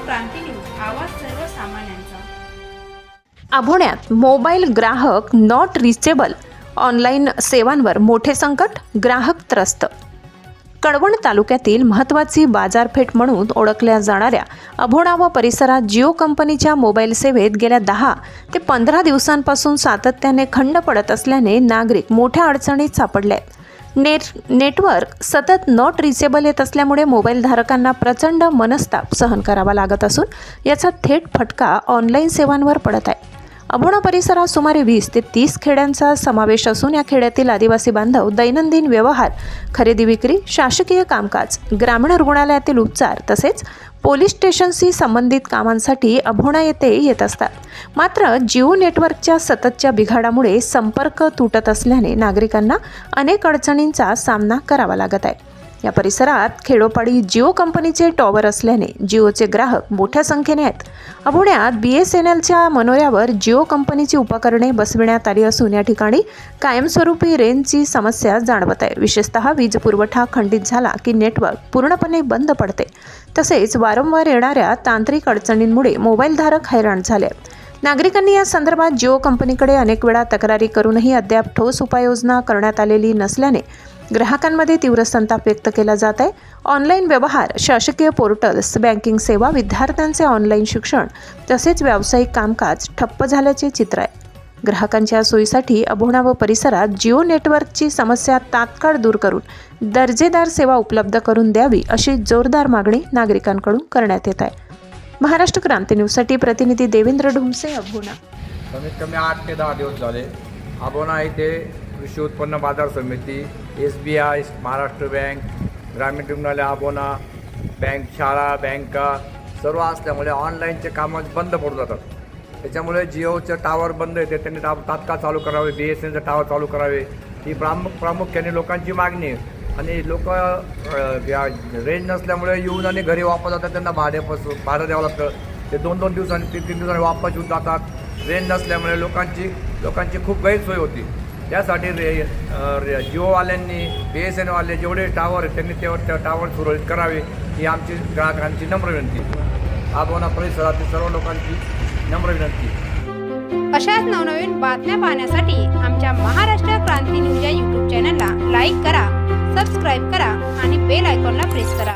क्रांती news, आवाज सर्वसामान्यांचा। अभोण्यात mobile ग्राहक नॉट रिचेबल, ऑनलाईन सेवांवर मोठे संकट, ग्राहक त्रस्त। कळवण तालुक्यातील महत्त्वाची बाजारपेठ म्हणून ओळखल्या जाणाऱ्या अभोणा व परिसरात जिओ कंपनीच्या मोबाईल सेवेत गेल्या 10 ते 15 दिवसांपासून सातत्याने खंड पडत असल्याने नागरिक मोठ्या अडचणीत सापडले आहेत। नेटवर्क सतत नॉट रिचेबल येत असल्यामुळे मोबाईल धारकांना प्रचंड मनस्ताप सहन करावा लागत असून याचा थेट फटका ऑनलाईन सेवांवर पडत आहे। अभोणा परिसरात सुमारे 20 ते 30 खेड्यांचा समावेश असून या खेड्यातील आदिवासी बांधव दैनंदिन व्यवहार, खरेदी विक्री, शासकीय कामकाज, ग्रामीण रुग्णालयातील उपचार तसेच पोलीस स्टेशनशी संबंधित कामांसाठी अभोणा येथे येत असतात। मात्र जिओ नेटवर्कच्या सततच्या बिघाडामुळे संपर्क तुटत असल्याने नागरिकांना अनेक अडचणींचा सामना करावा लागत आहे। या परिसरात खेडोपाडी जिओ कंपनीचे टॉवर असल्याने जिओचे ग्राहक मोठ्या संख्येने आहेत। अभोण्यात BSNLच्या मनोऱ्यावर जिओ कंपनीची उपकरणे बसविण्यात आली असून या ठिकाणी कायमस्वरूपी रेंजची समस्या जाणवत आहे। विशेषतः वीज पुरवठा खंडित झाला की नेटवर्क पूर्णपणे बंद पडते। तसेच वारंवार येणाऱ्या तांत्रिक अडचणींमुळे मोबाईलधारक हैराण झाले। नागरिकांनी या संदर्भात जिओ कंपनीकडे अनेक वेळा तक्रारी करूनही अद्याप ठोस उपाययोजना करण्यात आलेली नसल्याने ग्राहकांमध्ये तीव्र संताप व्यक्त केला जात आहे। ऑनलाईन व्यवहार, शासकीय पोर्टल्स, बँकिंग सेवा, विद्यार्थ्यांचे ऑनलाईन शिक्षण तसेच व्यावसायिक कामकाज ठप्प झाल्याचे चित्र आहे। ग्राहकांच्या सोयीसाठी अभोणा व परिसरात जिओ नेटवर्कची समस्या तात्काळ दूर करून दर्जेदार सेवा उपलब्ध करून द्यावी अशी जोरदार मागणी नागरिकांकडून करण्यात येत आहे। महाराष्ट्र क्रांती न्यूजसाठी प्रतिनिधी देवेंद्र ढुमसे, अभोणा। कमीत कमी 8 ते 10 दिवस झाले अभोणा येथे कृषी उत्पन्न बाजार समिती, SBI, महाराष्ट्र बँक, ग्रामीण रुग्णालय अभोणा, बँक, शाळा, बँका सर्व असल्यामुळे ऑनलाईनचे कामं बंद पडून जातात। त्याच्यामुळे जिओचे टावर बंद येते, त्यांनी तात्काळ चालू करावे, BSNLचे टावर चालू करावे ही प्रामुख्याने लोकांची मागणी आहे। आणि लोक रेंज नसल्यामुळे येऊन आणि घरी वापस जातात, त्यांना भाडं द्यावं लागतं। ते 2-2 दिवसांनी 3-3 दिवसांनी वापस येऊन जातात। रेंज नसल्यामुळे लोकांची खूप गैरसोय होती। त्यासाठी जिओवाल्यांनी, BSNLवाले जेवढे टावर आहेत त्यांनी त्या टावर सुरळीत करावे ही आमची ग्राहकांची नम्र विनंती। अभोणा परिसरातील सर्व लोकांची नम्र विनंती। अशाच नवनवीन बातम्या पाहण्यासाठी आमच्या महाराष्ट्र क्रांती न्यूज या YouTube चॅनलला लाईक करा, सबस्क्राईब करा आणि बेल आयकॉनला प्रेस करा।